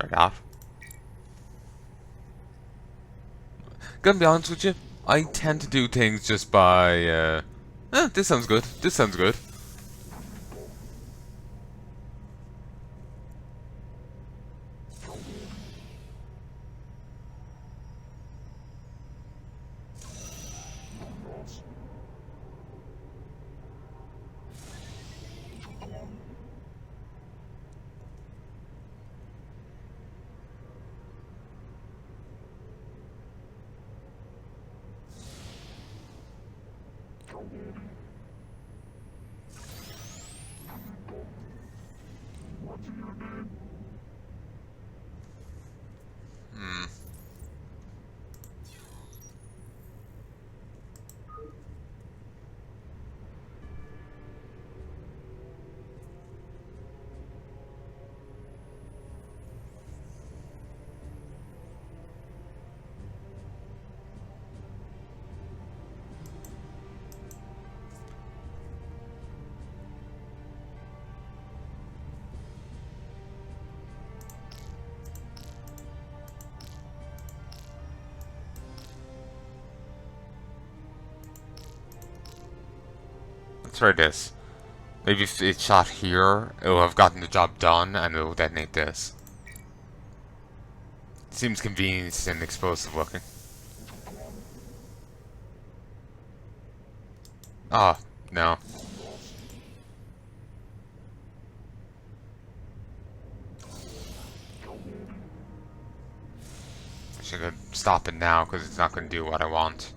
Try that. Gonna be honest with you, I tend to do things just by, this sounds good, this sounds good. Let's try this. Maybe if it's shot here, it'll have gotten the job done and it'll detonate this. Seems convenient and explosive looking. Ah, no. I should stop it now because it's not going to do what I want.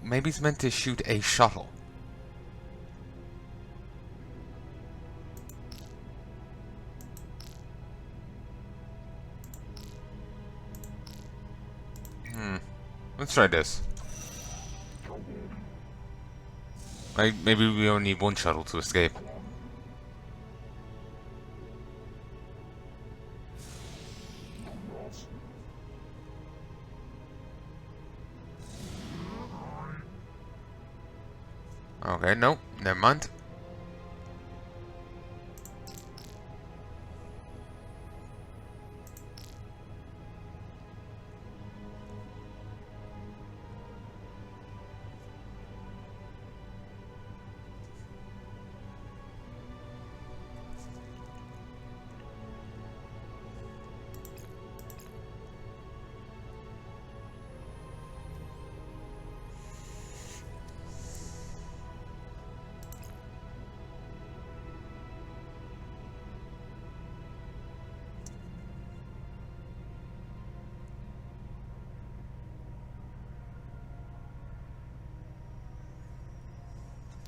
Maybe it's meant to shoot a shuttle. Let's try this. Maybe we only need one shuttle to escape. Okay, no, never mind.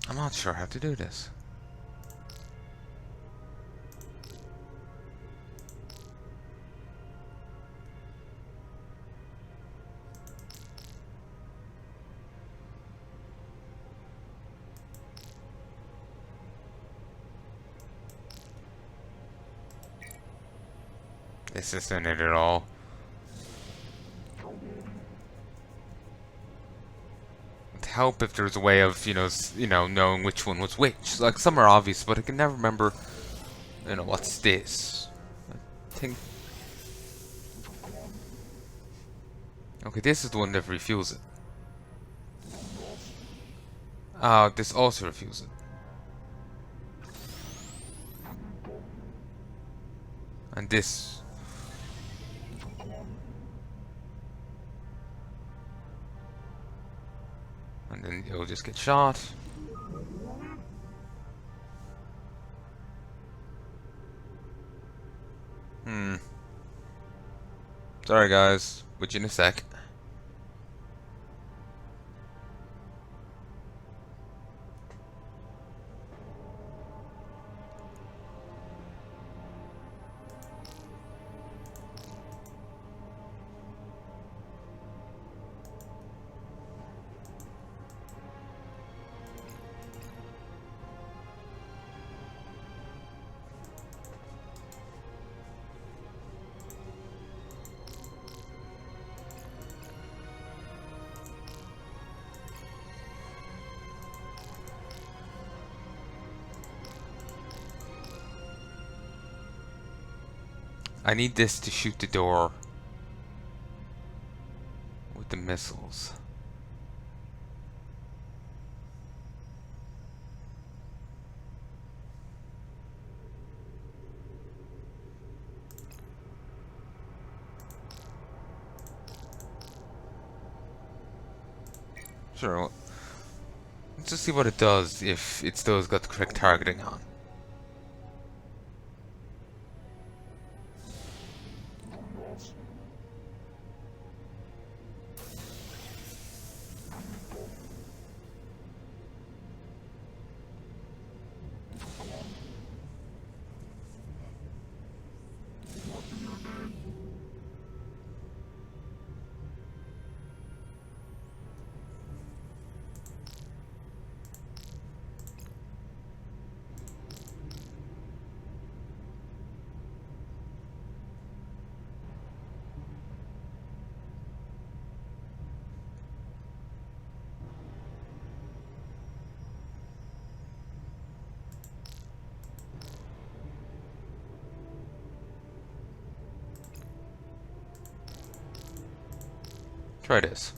I'm not sure how to do this. This isn't it at all. Help if there's a way of, knowing which one was which. Like, some are obvious, but I can never remember, what's this? I think... Okay, this is the one that refuels it. This also refuses it. And this. And then it'll just get shot. Sorry guys, with you in a sec. I need this to shoot the door with the missiles. Sure. Let's just see what it does if it still's got the correct targeting on. Try this.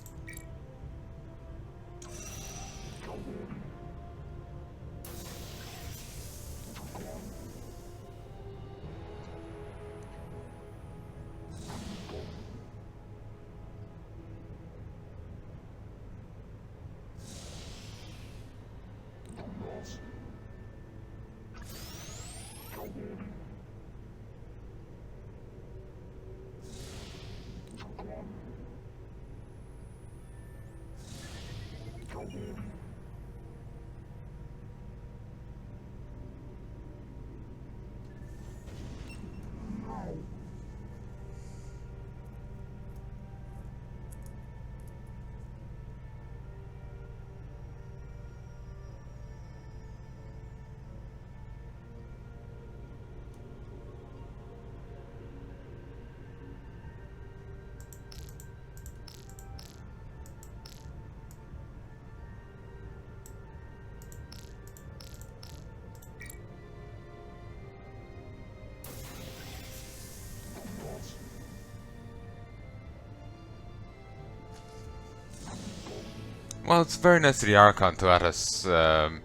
Well, it's very nice of the Archon to let us, you know,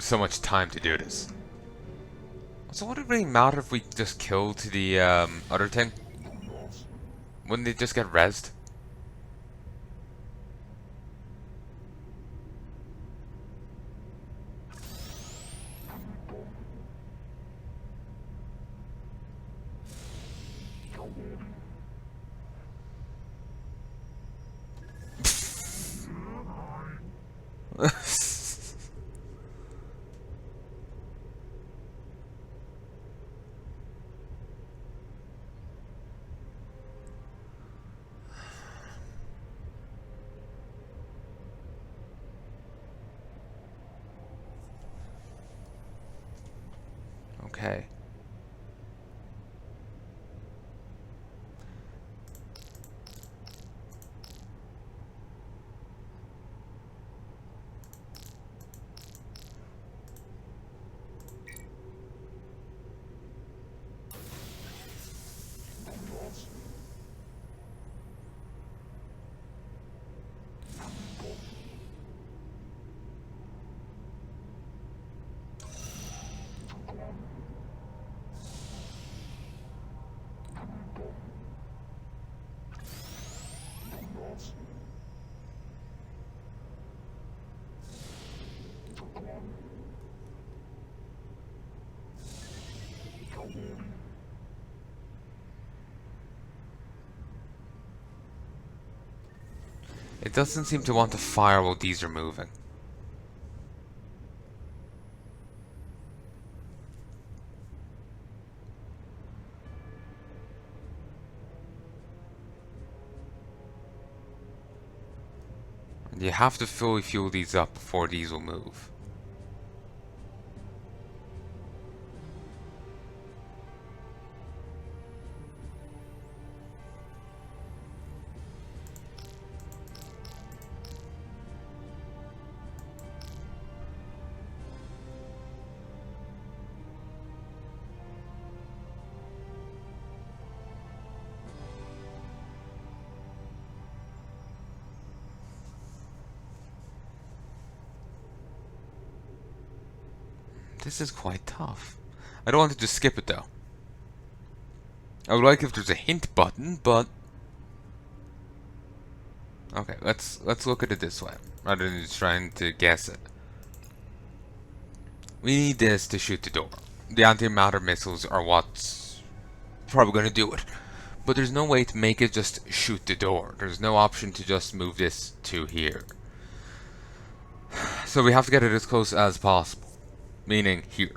so much time to do this. So would it really matter if we just killed the other thing? Wouldn't they just get rezzed? Okay. It doesn't seem to want to fire while these are moving. And you have to fully fuel these up before these will move. This is quite tough. I don't want to just skip it though. I would like if there's a hint button, but okay, let's look at it this way, rather than just trying to guess it. We need this to shoot the door. The antimatter missiles are what's probably going to do it. But there's no way to make it just shoot the door. There's no option to just move this to here. So we have to get it as close as possible. Meaning here.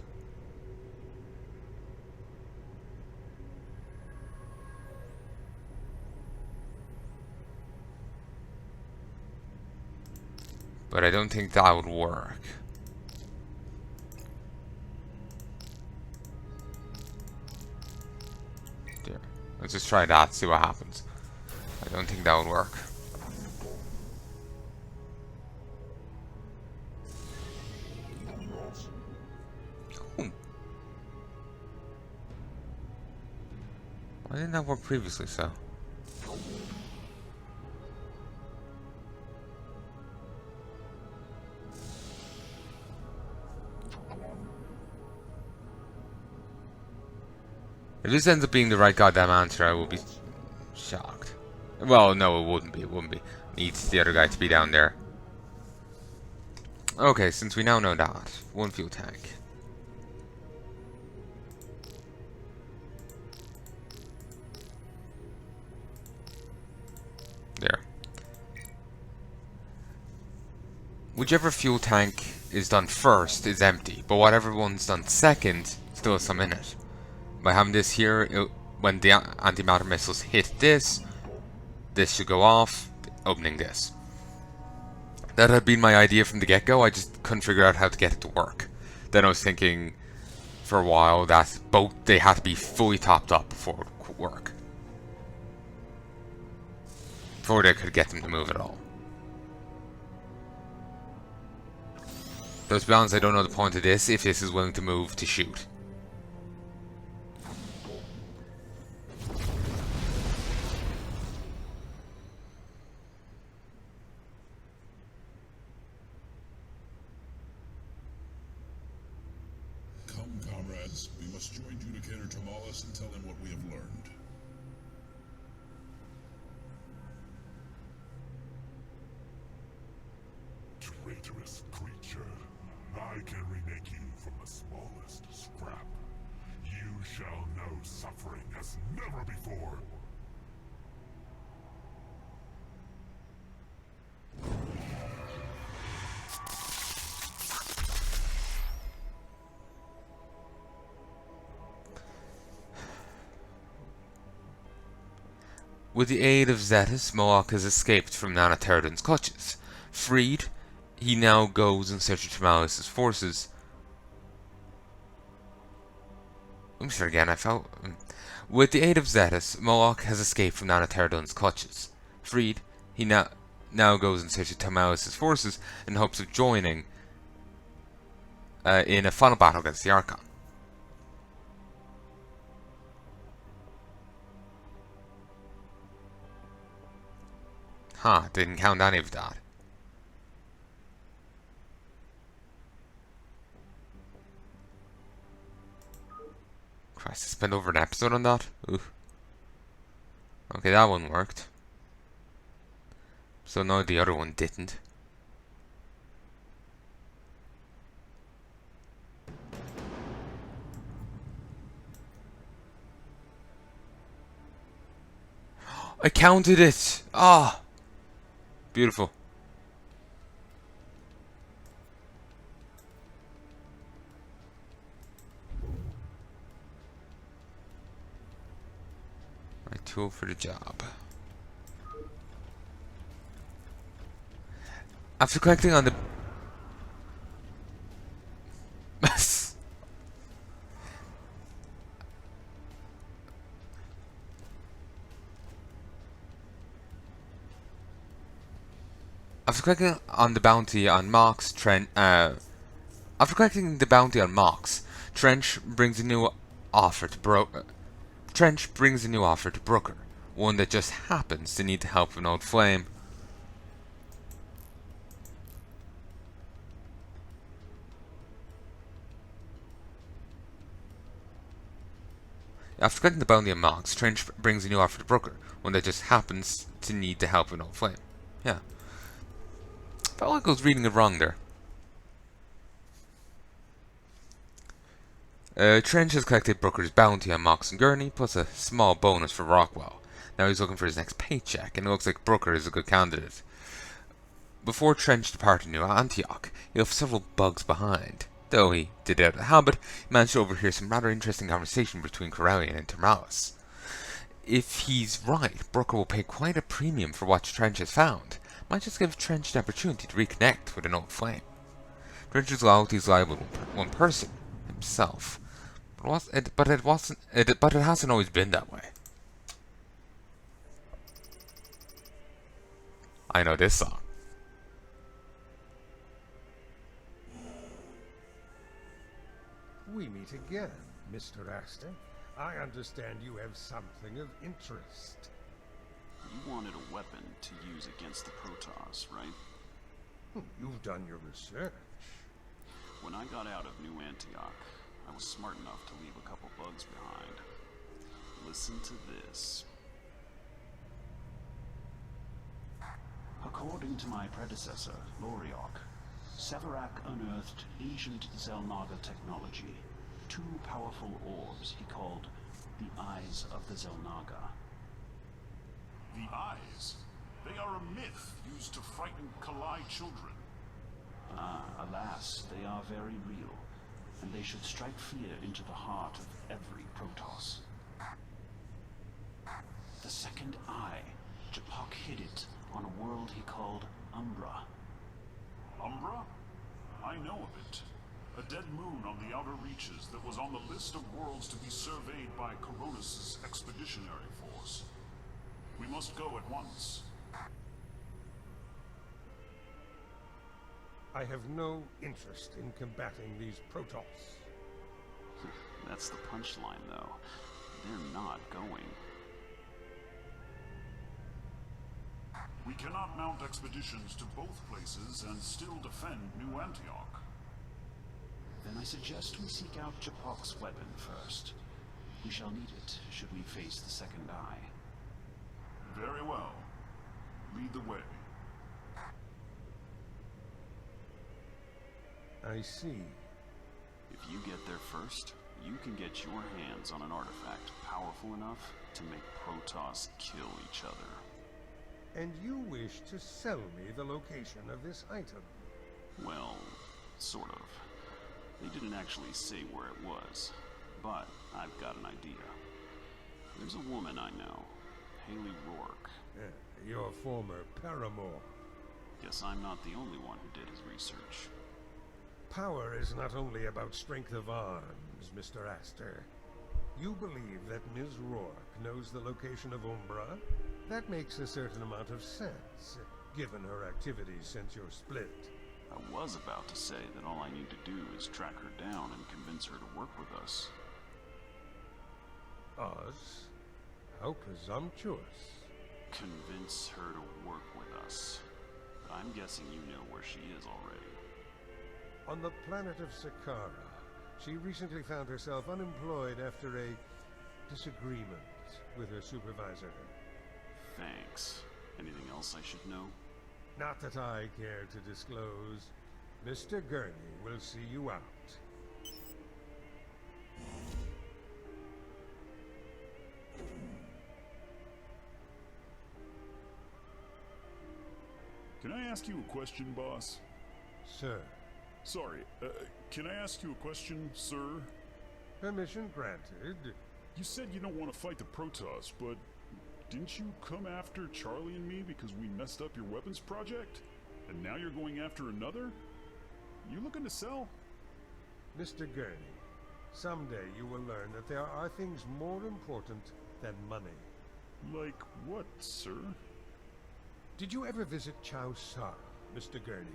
But I don't think that would work. There. Let's just try that, see what happens. I don't think that would work. Why didn't that work previously, so? If this ends up being the right goddamn answer, I will be shocked. Well, no, it wouldn't be. It wouldn't be. Needs the other guy to be down there. Okay, since we now know that, one fuel tank. There. Whichever fuel tank is done first is empty, but whatever one's done second still has some in it. By having this here, when the antimatter missiles hit this should go off, opening this. That had been my idea from the get-go, I just couldn't figure out how to get it to work. Then I was thinking for a while that both they had to be fully topped up before it could work. Before they could get them to move at all. Though to be honest, I don't know the point of this if this is willing to move to shoot. Come, comrades, we must join Judicator Tomalis and tell him what we have learned. Traitorous creature, I can remake you from the smallest scrap. You shall know suffering as never before. With the aid of Zetus, Moloch has escaped from Nanoteradan's clutches. Freed, he now goes in search of Tomalis' forces. Let me start again, I felt... With the aid of Zetus, Moloch has escaped from Nanoteradan's clutches. Freed, he now goes in search of Tomalis' forces in hopes of joining in a final battle against the Archon. Huh, didn't count any of that. Christ, I spent over an episode on that? Oof. Okay, that one worked. So no, the other one didn't. I counted it! Ah! Beautiful. My tool for the job. After collecting on the After collecting on the bounty on Mox, after collecting the bounty on Mox, Trench brings a new offer to Brooker, one that just happens to need the help of an old flame. After collecting the bounty on Mox, Trench brings a new offer to Brooker, one that just happens to need the help of an old flame. Yeah. Felt like I was reading it wrong there. Trench has collected Brooker's bounty on Mox and Gurney, plus a small bonus for Rockwell. Now he's looking for his next paycheck, and it looks like Brooker is a good candidate. Before Trench departed New Antioch, he left several bugs behind. Though he did it out of habit, he managed to overhear some rather interesting conversation between Corellian and Termalis. If he's right, Brooker will pay quite a premium for what Trench has found. Might just give Trench the opportunity to reconnect with an old flame. Trench's loyalty is liable to one person, himself. But it hasn't always been that way. I know this song. We meet again, Mr. Aston. I understand you have something of interest. You wanted a weapon to use against the Protoss, right? You've done your research. When I got out of New Antioch, I was smart enough to leave a couple bugs behind. Listen to this. According to my predecessor, Loriok, Severak unearthed ancient Zelnaga technology, two powerful orbs he called the Eyes of the Zelnaga. The eyes. They are a myth used to frighten Kalai children. Ah, alas, they are very real, and they should strike fear into the heart of every Protoss. The second eye, Japok hid it on a world he called Umbra. Umbra? I know of it. A dead moon on the outer reaches that was on the list of worlds to be surveyed by Coronis' expeditionary force. We must go at once. I have no interest in combating these Protoss. That's the punchline, though. They're not going. We cannot mount expeditions to both places and still defend New Antioch. Then I suggest we seek out Japok's weapon first. We shall need it should we face the second eye. Very well. Lead the way. I see. If you get there first, you can get your hands on an artifact powerful enough to make Protoss kill each other. And you wish to sell me the location of this item? Well, sort of. They didn't actually say where it was, but I've got an idea. There's a woman I know, Haley Rourke. Your former paramour. Guess I'm not the only one who did his research. Power is not only about strength of arms, Mr. Astor. You believe that Ms. Rourke knows the location of Umbra? That makes a certain amount of sense, given her activities since your split. I was about to say that all I need to do is track her down and convince her to work with us. Us? How presumptuous. Convince her to work with us. But I'm guessing you know where she is already. On the planet of Sakara, she recently found herself unemployed after a disagreement with her supervisor. Thanks. Anything else I should know? Not that I care to disclose. Mr. Gurney will see you out. Can I ask you a question, boss? Sir, Sorry, can I ask you a question, sir? permission granted. You said you don't want to fight the Protoss, but didn't you come after Charlie and me because we messed up your weapons project? And now you're going after another? You looking to sell? Mr. Gurney, someday you will learn that there are things more important than money. Like what, sir? Did you ever visit Chow Sara, Mr. Gurney?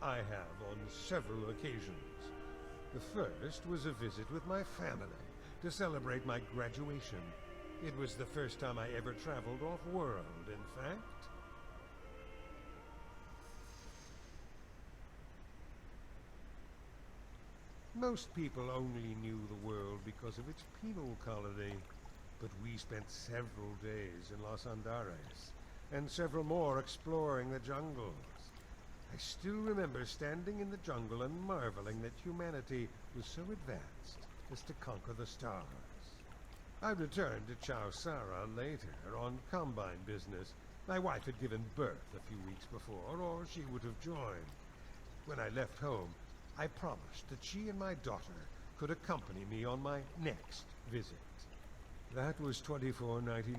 I have on several occasions. The first was a visit with my family to celebrate my graduation. It was the first time I ever traveled off-world, in fact. Most people only knew the world because of its penal colony, but we spent several days in Los Andares, and several more exploring the jungles. I still remember standing in the jungle and marveling that humanity was so advanced as to conquer the stars. I returned to Chow Sara later on Combine business. My wife had given birth a few weeks before, or she would have joined. When I left home, I promised that she and my daughter could accompany me on my next visit. That was $24.99.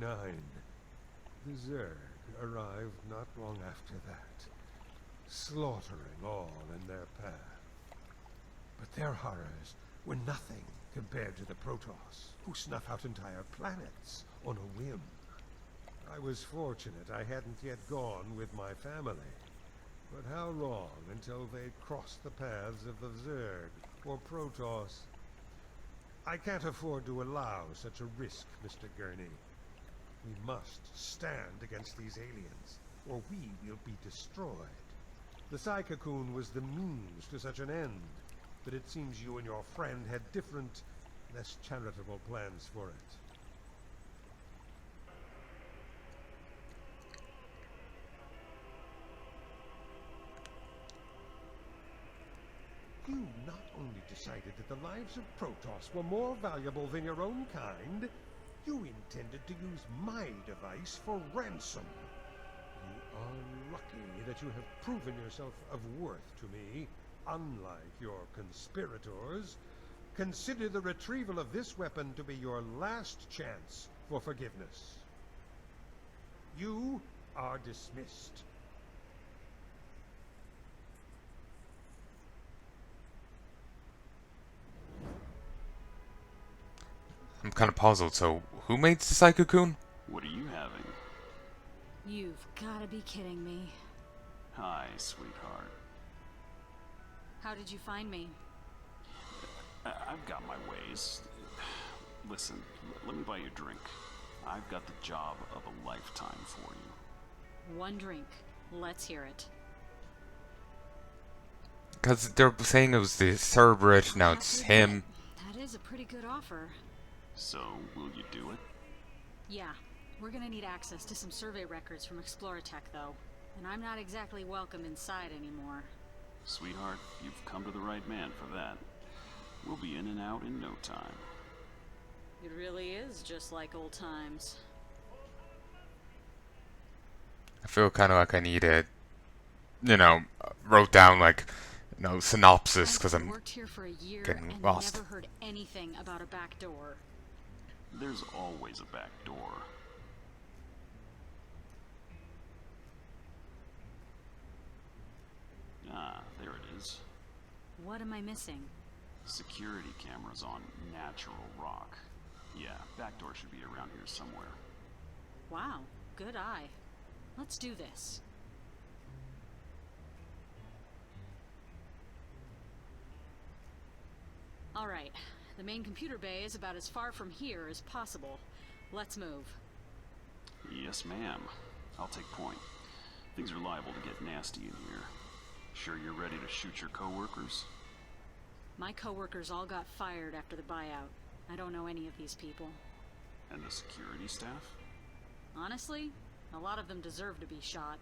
The Zerg arrived not long after that, slaughtering all in their path. But their horrors were nothing compared to the Protoss, who snuff out entire planets on a whim. I was fortunate I hadn't yet gone with my family. But how long until they'd crossed the paths of the Zerg or Protoss? I can't afford to allow such a risk, Mr. Gurney. We must stand against these aliens, or we will be destroyed. The Psy Cocoon was the means to such an end, but it seems you and your friend had different, less charitable plans for it. You not only decided that the lives of Protoss were more valuable than your own kind, you intended to use my device for ransom. You are lucky that you have proven yourself of worth to me, unlike your conspirators. Consider the retrieval of this weapon to be your last chance for forgiveness. You are dismissed. I'm kind of puzzled, so who made the Psy Cocoon? What are you having? You've gotta be kidding me. Hi, sweetheart. How did you find me? I've got my ways. Listen, let me buy you a drink. I've got the job of a lifetime for you. One drink. Let's hear it. Because they're saying it was the Thunderbird, now it's him. That is a pretty good offer. So, will you do it? Yeah, we're gonna need access to some survey records from Exploratech, though. And I'm not exactly welcome inside anymore. Sweetheart, you've come to the right man for that. We'll be in and out in no time. It really is just like old times. I feel kind of like I need it, wrote down like, synopsis, because I've I'm worked here for a year getting and lost. never heard anything about a back door. There's always a back door. Ah, there it is. What am I missing? Security cameras on natural rock. Yeah, back door should be around here somewhere. Wow, good eye. Let's do this. Alright, the main computer bay is about as far from here as possible. Let's move. Yes, ma'am. I'll take point. Things are liable to get nasty in here. Sure you're ready to shoot your coworkers? My coworkers all got fired after the buyout. I don't know any of these people. And the security staff? Honestly, a lot of them deserve to be shot.